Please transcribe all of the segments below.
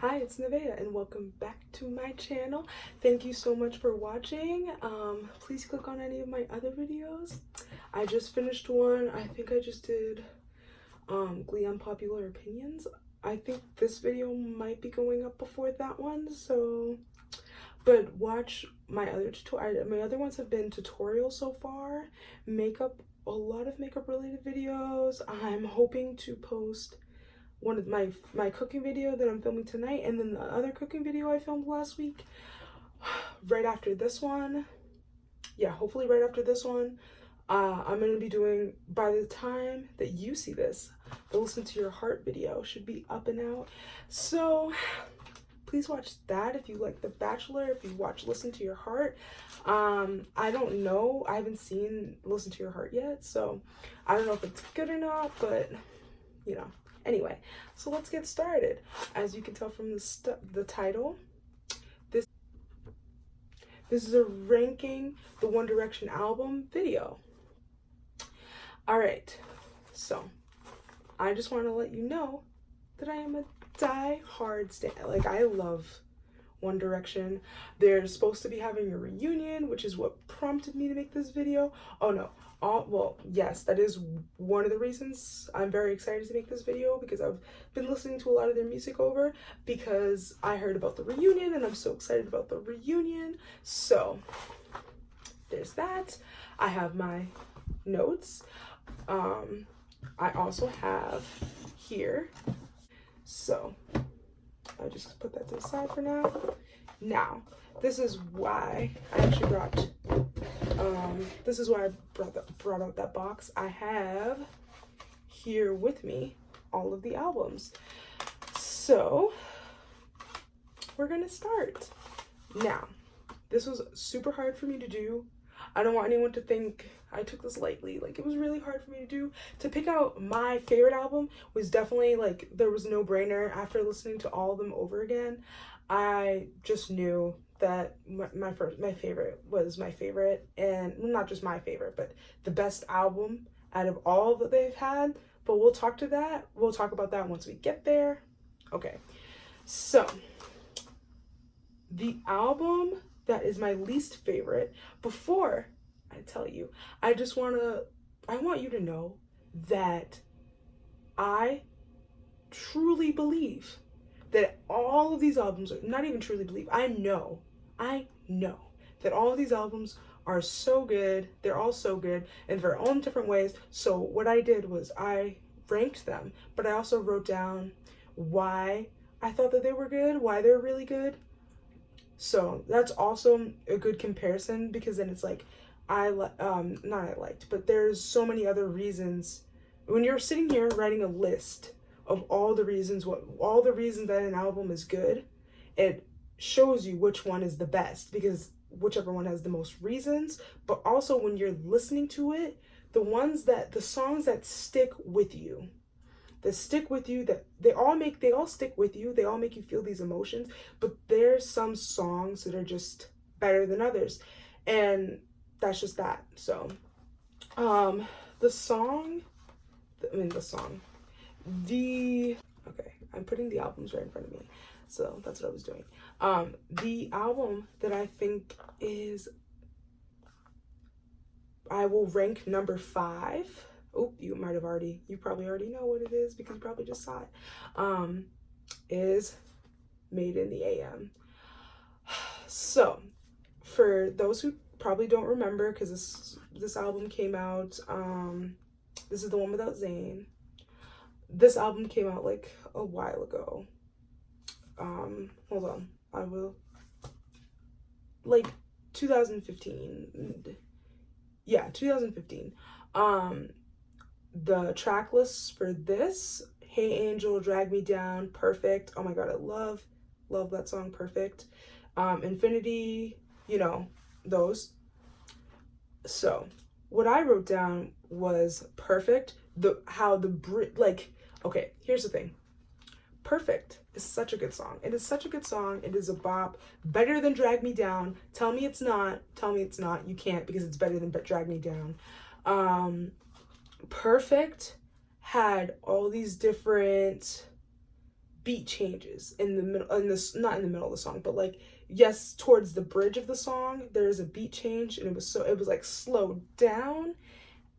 Hi, it's Nevaeh and welcome back to my channel. Thank you so much for watching. Please click on any of my other videos. I just finished one. I think I just did Glee Unpopular Opinions. I think this video might be going up before that one, but watch my other tutorial. My other ones have been tutorials so far, makeup, a lot of makeup related videos. I'm hoping to post one of my cooking video that I'm filming tonight, and then the other cooking video I filmed last week right after this one. Yeah, hopefully right after this one. I'm gonna be doing, by the time that you see this, the Listen to Your Heart video should be up and out. So please watch that if you like The Bachelor, if you watch Listen to Your Heart. I don't know, I haven't seen Listen to Your Heart yet, so I don't know if it's good or not, but you know. Anyway, so let's get started. As you can tell from the title, this is a ranking the One Direction album video. All right, so I just want to let you know that I am a die-hard stan. Like, I love One Direction. They're supposed to be having a reunion, which is what prompted me to make this video. Oh no. Well, yes, that is one of the reasons I'm very excited to make this video, because I've been listening to a lot of their music because I heard about the reunion and I'm so excited about the reunion. So there's that. I have my notes. I also have here, so I just put that to the side for now. Now, this is why I actually brought brought out that box. I have here with me all of the albums. So we're gonna start. Now, this was super hard for me to do. I don't want anyone to think I took this lightly. Like, it was really hard for me to do. To pick out my favorite album was definitely, like, there was no brainer. After listening to all of them over again, I just knew that my favorite was my favorite, and not just my favorite, but the best album out of all that they've had. But we'll talk about that once we get there. Okay, so the album that is my least favorite, before I tell you, I want you to know that I truly believe that all of these albums are, not even truly believe, I know that all of these albums are so good. They're all so good in their own different ways. So what I did was I ranked them, but I also wrote down why I thought that they were good, why they're really good. So that's also a good comparison, because then it's like, but there's so many other reasons. When you're sitting here writing a list of all the reasons that an album is good, it shows you which one is the best, because whichever one has the most reasons. But also, when you're listening to it, the songs that stick with you, that they all stick with you, they all make you feel these emotions. But there's some songs that are just better than others, and that's just that. So okay, I'm putting the albums right in front of me, so that's what I was doing. The album that I think I will rank number 5. Oh, you probably already know what it is, because you probably just saw it. Is Made in the AM. So, for those who probably don't remember, because this album came out, this is the one without Zayn. This album came out like a while ago. Hold on, I will, like 2015. Yeah, 2015. The track lists for this: Hey Angel, Drag Me Down, Perfect. Oh my god, I love that song, Perfect. Infinity, those. So what I wrote down was Perfect. Okay, here's the thing. Perfect is such a good song. It is such a good song. It is a bop. Better than Drag Me Down. Tell me it's not. You can't, because it's better than Drag Me Down. Perfect had all these different beat changes in the middle, in this, not in the middle of the song, but like, yes, towards the bridge of the song, there's a beat change, and it was like slowed down,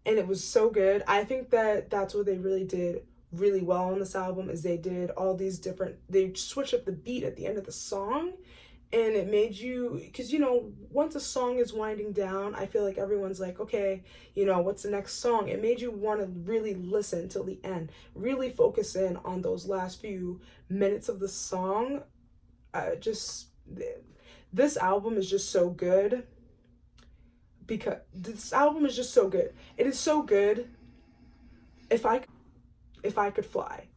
and it was so good. I think that that's what they really did really well on this album, is they did all these different, they switched up the beat at the end of the song, and it made you, because, you know, once a song is winding down, I feel like everyone's like, okay, you know, what's the next song? It made you want to really listen till the end, really focus in on those last few minutes of the song. This album is just so good, because this album is just so good. It is so good. If I could fly.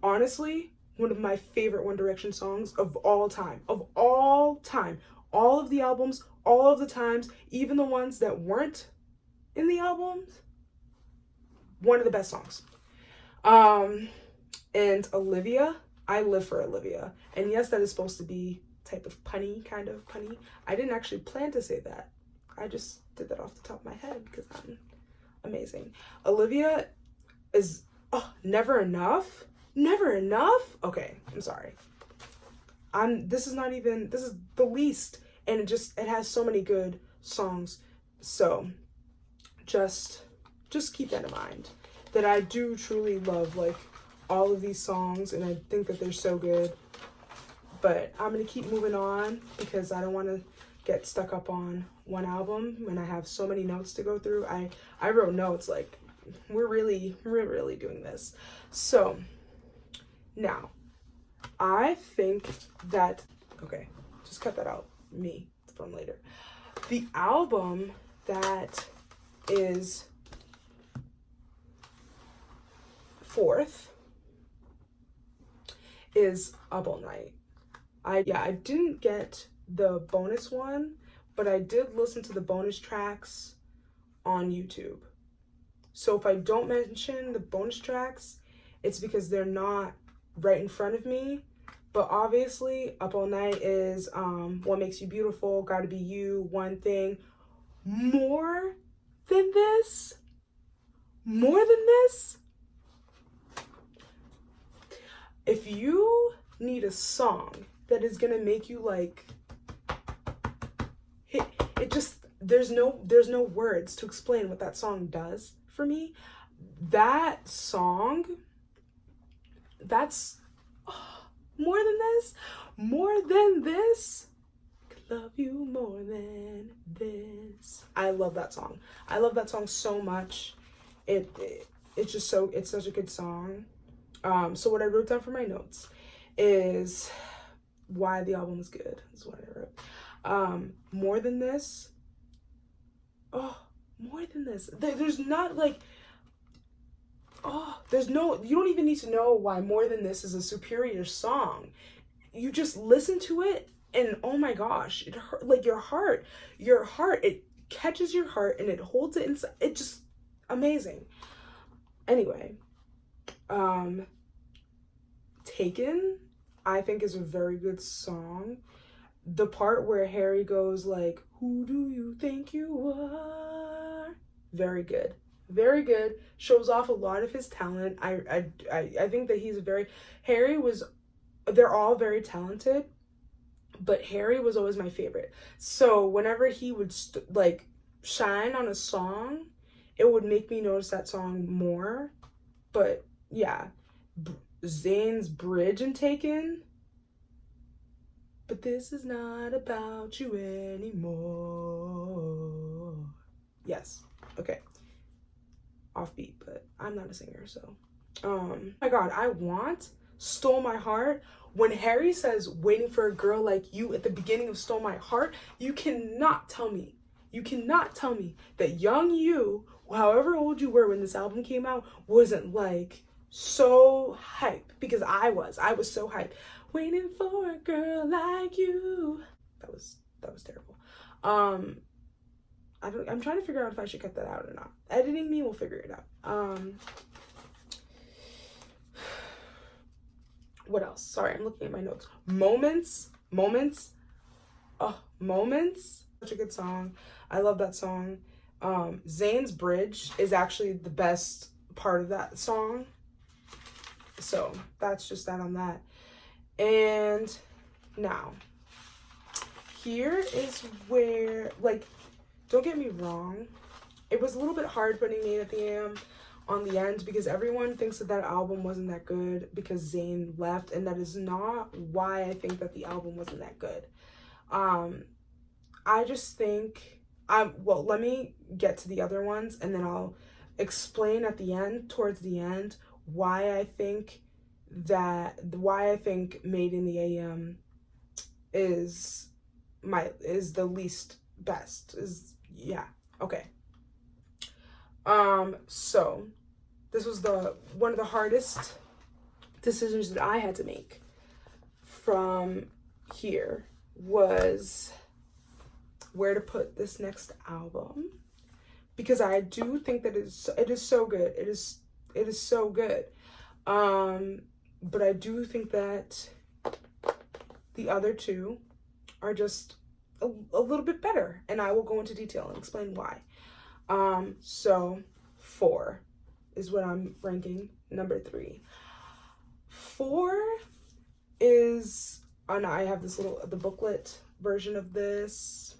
Honestly, one of my favorite One Direction songs of all time. Of all time. All of the albums, all of the times, even the ones that weren't in the albums, one of the best songs. And Olivia, I live for Olivia. And yes, that is supposed to be type of punny, kind of punny. I didn't actually plan to say that. I just did that off the top of my head because I'm amazing. Olivia is, oh, Never Enough. Never Enough? Okay, I'm sorry. This is the least, and it has so many good songs. So just keep that in mind, that I do truly love like all of these songs, and I think that they're so good. But I'm gonna keep moving on because I don't want to get stuck up on one album when I have so many notes to go through. I wrote notes like we're really doing this. So now I think that, okay, just cut that out, me from later. The album that is fourth is Up All Night. I didn't get the bonus one, but I did listen to the bonus tracks on YouTube. So if I don't mention the bonus tracks, it's because they're not right in front of me. But obviously, Up All Night is What Makes You Beautiful, Gotta Be You, One Thing. More Than This? More Than This? If you need a song that is gonna make you like, it just, there's no words to explain what that song does for me. That song, that's More Than This, More Than This, love you more than this. I love that song. I love that song so much. It's just so, it's such a good song. So what I wrote down for my notes is why the album is good. That's what I wrote. More Than This. Oh, More Than This. There's not like, oh, there's no, you don't even need to know why More Than This is a superior song. You just listen to it and oh my gosh, it hurt, like your heart, it catches your heart and it holds it inside. It just amazing. Anyway, Taken, I think, is a very good song. The part where Harry goes like, who do you think you are? Very good. Very good. Shows off a lot of his talent. I think that he's they're all very talented, but Harry was always my favorite. So whenever he would like shine on a song, it would make me notice that song more. But yeah, Zayn's bridge in Taken. But this is not about you anymore. Yes. Okay. Offbeat, but I'm not a singer, so. Oh my god, I want Stole My Heart. When Harry says waiting for a girl like you at the beginning of Stole My Heart, you cannot tell me that young you, however old you were when this album came out, wasn't like so hype, because I was so hype. Waiting for a girl like you. That was terrible. I'm trying to figure out if I should cut that out or not. Editing me will figure it out. What else? Sorry, I'm looking at my notes. Moments. Oh, Moments. Such a good song. I love that song. Zayn's bridge is actually the best part of that song. So that's just that on that. And now, here is where, like, don't get me wrong, it was a little bit hard putting Made at the AM on the end because everyone thinks that that album wasn't that good because Zayn left, and that is not why I think that the album wasn't that good. I just think, well, let me get to the other ones and then I'll explain at the end, towards the end, why I think Made in the AM is the least best. Okay. So this was one of the hardest decisions that I had to make from here, was where to put this next album, because I do think that it is so good. It is so good. But I do think that the other two are just a little bit better, and I will go into detail and explain why. So 4 is what I'm ranking number 3. 4 is, and I have this the booklet version of this.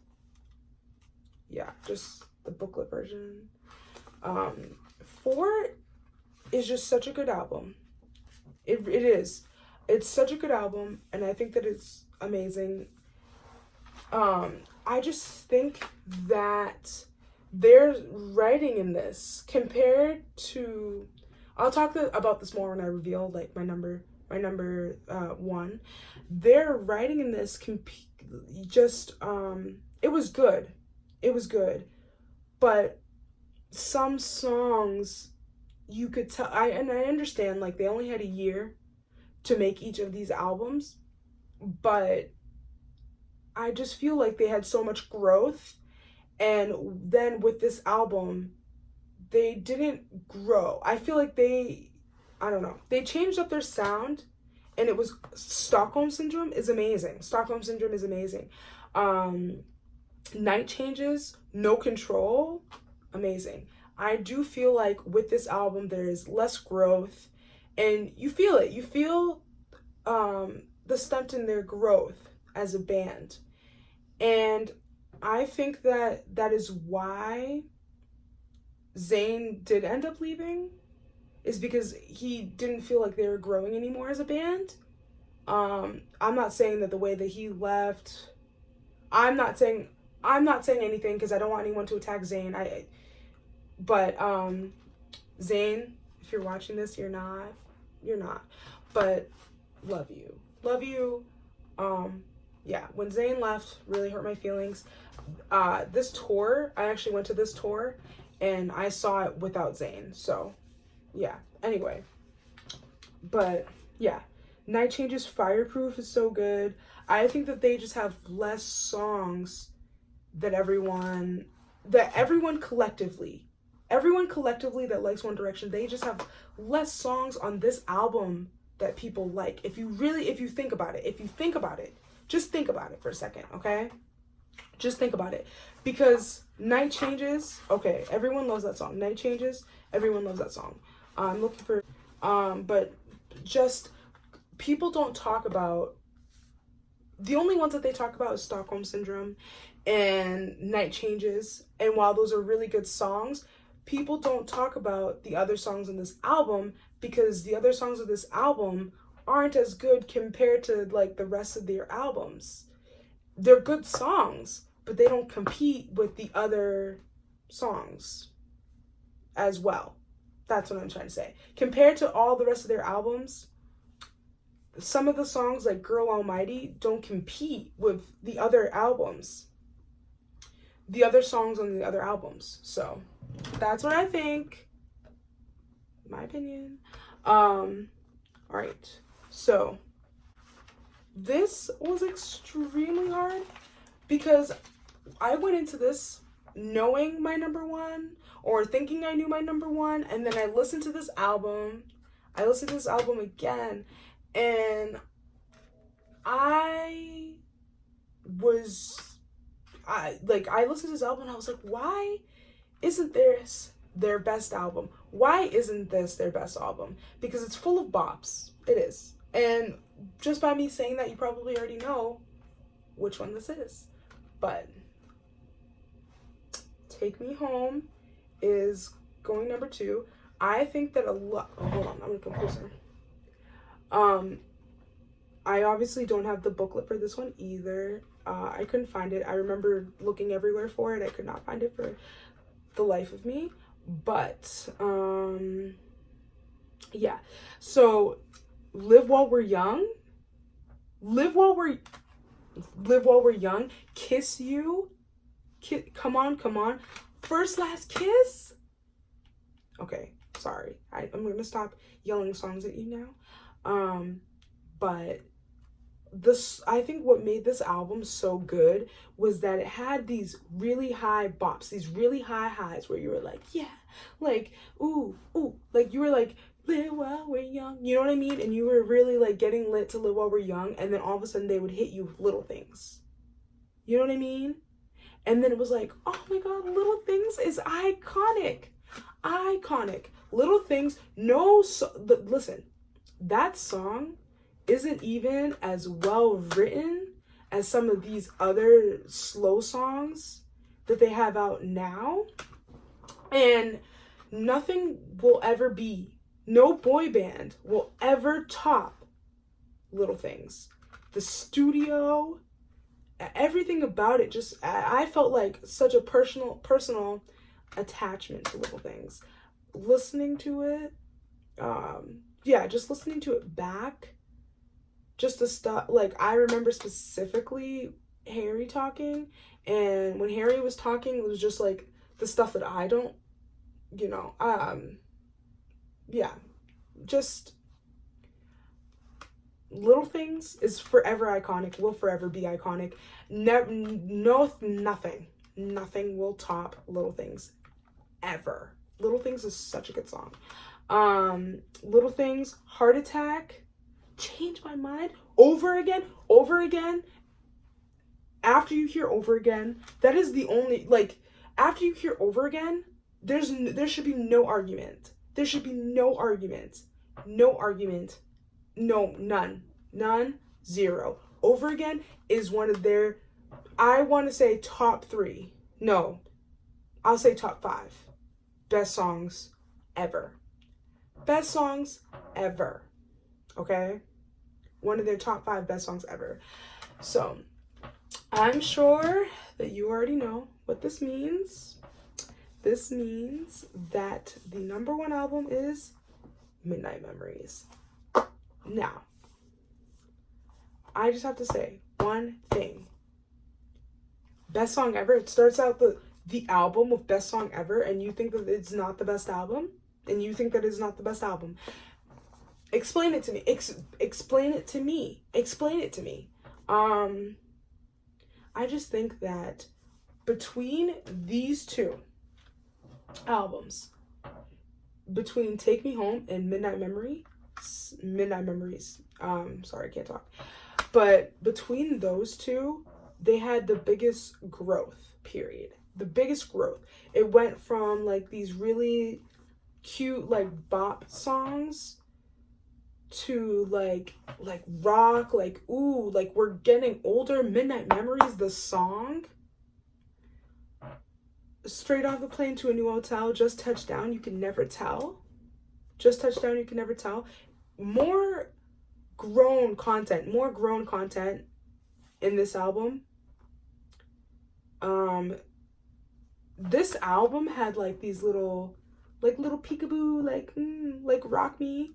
Yeah, just the booklet version. 4 is just such a good album. It is. It's such a good album, and I think that it's amazing. I just think that their writing in this, compared to, I'll talk about this more when I reveal like my number 1. Their writing in this just it was good. It was good, but some songs you could tell, I understand, like, they only had a year to make each of these albums, but I just feel like they had so much growth, and then with this album they didn't grow. I feel like they changed up their sound, and it was Stockholm Syndrome is amazing. Night Changes, No Control, amazing. I do feel like with this album there is less growth, and you feel it. You feel the stunt in their growth as a band. And I think that is why Zayn did end up leaving, is because he didn't feel like they were growing anymore as a band. I'm not saying that the way that he left, I'm not saying anything because I don't want anyone to attack Zayn. But Zayn, if you're watching this, you're not, but love you. Yeah, when Zayn left, really hurt my feelings. This tour, I actually went to this tour and I saw it without Zayn, so yeah, anyway. But yeah, Night Changes, Fireproof is so good. I think that they just have less songs that everyone collectively that likes One Direction, they just have less songs on this album that people like. If you think about it, just think about it for a second, okay? Just think about it. Because Night Changes, okay, everyone loves that song. Night Changes, everyone loves that song. I'm looking for, but just, people don't talk about, the only ones that they talk about is Stockholm Syndrome and Night Changes. And while those are really good songs, people don't talk about the other songs on this album, because the other songs of this album aren't as good compared to like the rest of their albums. They're good songs, but they don't compete with the other songs as well. That's what I'm trying to say. Compared to all the rest of their albums, some of the songs like Girl Almighty don't compete with the other albums, the other songs on the other albums. So that's what I think, my opinion. All right, so this was extremely hard because I went into this knowing my number 1, or thinking I knew my number 1, and then I listened to this album again, and I listened to this album and I was like, why isn't this their best album. Why isn't this their best album? Because it's full of bops. It is. And just by me saying that, you probably already know which one this is. But Take Me Home is going number 2. I think that a lot... Oh, hold on. I'm going to come closer. I obviously don't have the booklet for this one either. I couldn't find it. I remember looking everywhere for it. I could not find it for the life of me. But, yeah. So, Live While We're Young. Live While We're Young. Kiss You. Come On, Come On. First Last Kiss. Okay, sorry. I'm going to stop yelling songs at you now. But I think what made this album so good was that it had these really high bops, these really high highs where you were like, yeah, like, ooh, like you were like, live while we're young, you know what I mean? And you were really like getting lit to Live While We're Young, and then all of a sudden they would hit you with Little Things. You know what I mean? And then it was like, oh my God, Little Things is iconic. Iconic. Little Things, listen, that song isn't even as well written as some of these other slow songs that they have out now. And nothing will ever be, no boy band will ever top Little Things. The studio, everything about it, just, I felt like such a personal attachment to Little Things. Listening to it, just listening to it back, just the stuff, like, I remember specifically Harry talking, and when Harry was talking, it was just, like, the stuff that I don't, just Little Things is forever iconic, will forever be iconic. Nothing will top Little Things, ever. Little Things is such a good song. Little Things, Heart Attack, Change My Mind, Over Again. After you hear Over Again, that is the only, like, after you hear Over Again, there should be no argument. There should be no argument. No argument. No, none, zero. Over Again is one of their, I want to say top 3. No, I'll say top 5 best songs ever. Best songs ever. Okay? One of their top 5 best songs ever. So, I'm sure that you already know what this means. This means that the number 1 album is Midnight Memories. Now, I just have to say one thing. Best song ever. It starts out the album with best song ever, and you think that it's not the best album? And you think that it's not the best album? Explain it to me. Explain it to me. Explain it to me. I just think that between these 2 albums, between Take Me Home and Midnight Memories, sorry, I can't talk. But between those 2, they had the biggest growth, period. The biggest growth. It went from like these really cute like bop songs to like rock, like, ooh, like we're getting older. Midnight Memories, the song, Straight Off the Plane to a New Hotel, Just Touched Down, You Can Never Tell. Just Touched Down, You Can Never Tell. More grown content in this album. This album had like these little peekaboo, like Rock Me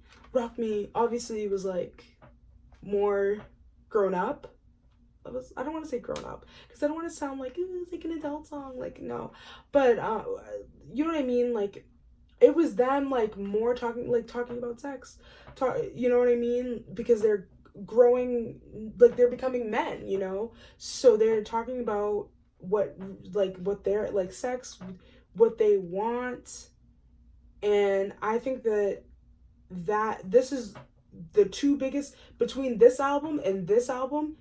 obviously was like more grown up. I don't want to say grown up because I don't want to sound like it's like an adult song, like, no, but you know what I mean, like it was them like more talking about sex, you know what I mean, because they're growing, like they're becoming men, you know, so they're talking about what they're like, sex, what they want. And I think that this is the 2 biggest, between this album and this album,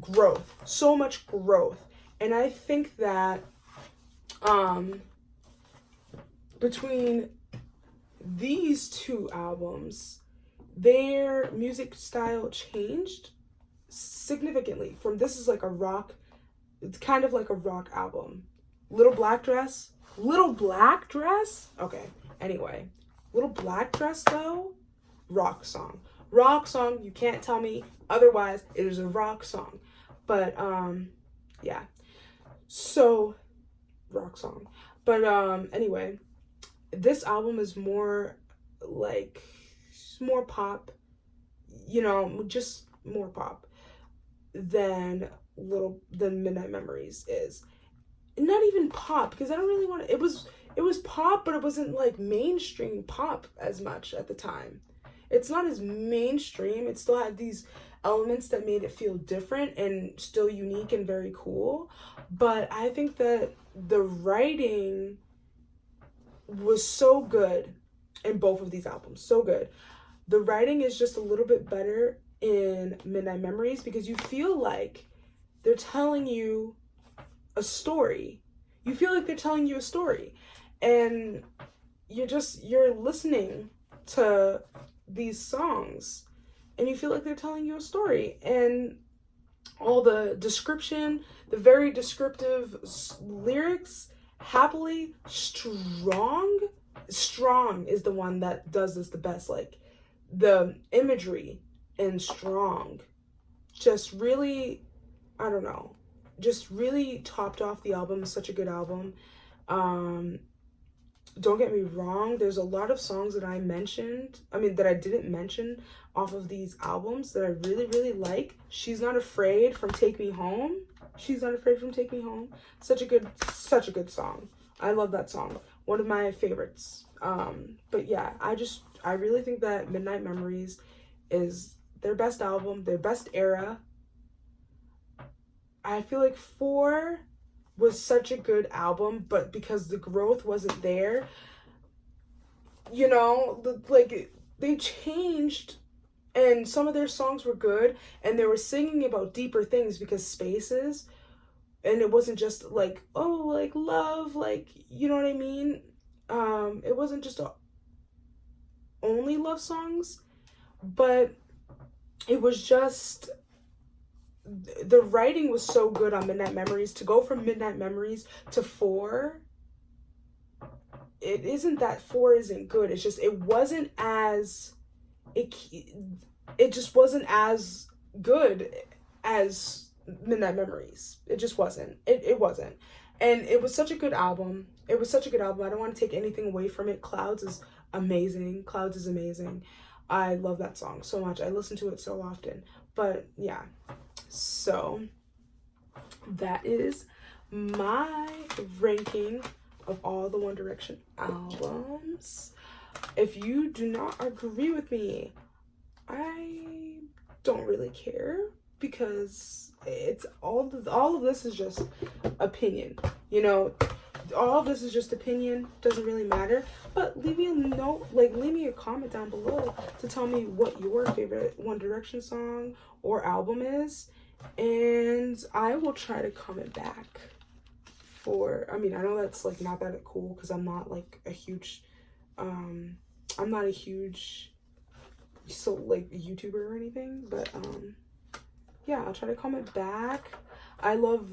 growth, so much growth. And I think that between these two albums, their music style changed significantly. From this is like a rock, it's kind of like a rock album. Little Black Dress. Okay, anyway. Little Black Dress, though, rock song. Rock song, you can't tell me otherwise. It is a rock song. But, yeah. So, rock song. But, anyway, this album is more, like, more pop. You know, just more pop than Midnight Memories is. Not even pop, because I don't really want to, it was pop, but it wasn't like mainstream pop as much at the time. It's not as mainstream. It still had these elements that made it feel different and still unique and very cool. But I think that the writing was so good in both of these albums. So good. The writing is just a little bit better in Midnight Memories because you feel like they're telling you a story. You feel like they're telling you a story. And you're listening to these songs and you feel like they're telling you a story. And all the description, the very descriptive lyrics, happily, strong is the one that does this the best. Like the imagery in Strong just really, I don't know, just really topped off the album. It's such a good album. Don't get me wrong, there's a lot of songs that I didn't mention off of these albums that I really, really like. She's Not Afraid from Take Me Home. Such a good song. I love that song. One of my favorites. But yeah, I really think that Midnight Memories is their best album, their best era. I feel like 4 was such a good album, but because the growth wasn't there, you know, they changed, and some of their songs were good, and they were singing about deeper things because Spaces, and it wasn't just like, oh, like love, like, you know what I mean? It wasn't just only love songs, but it was just, the writing was so good on Midnight Memories. To go from Midnight Memories to 4, it isn't that 4 isn't good. It's just, it just wasn't as good as Midnight Memories. It just wasn't. It wasn't. And it was such a good album. I don't want to take anything away from it. Clouds is amazing. I love that song so much. I listen to it so often. But yeah. So that is my ranking of all the One Direction albums. If you do not agree with me, I don't really care, because it's all of this is just opinion. You know, all of this is just opinion, doesn't really matter. But leave me a note, leave me a comment down below to tell me what your favorite One Direction song or album is, and I will try to comment back for, I know that's not that cool, because I'm not a huge YouTuber or anything, but yeah, I'll try to comment back. I love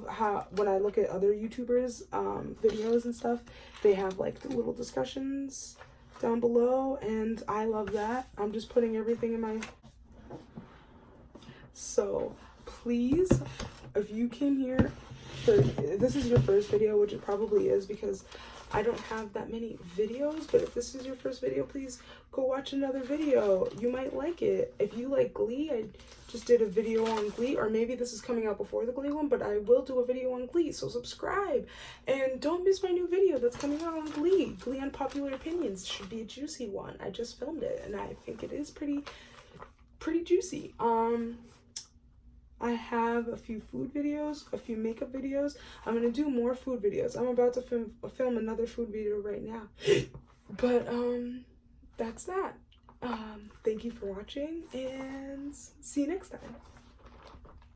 how when I look at other YouTubers videos and stuff, they have the little discussions down below, and I love that. I'm just putting everything in my, so please, if you came here if this is your first video, which it probably is because I don't have that many videos, but if this is your first video, please go watch another video. You might like it. If you like Glee, I just did a video on Glee, or maybe this is coming out before the Glee one, but I will do a video on Glee, so subscribe. And don't miss my new video that's coming out on Glee. Glee Unpopular Opinions should be a juicy one. I just filmed it, and I think it is pretty juicy. I have a few food videos, a few makeup videos. I'm going to do more food videos. I'm about to film another food video right now. But, that's that. Thank you for watching, and see you next time.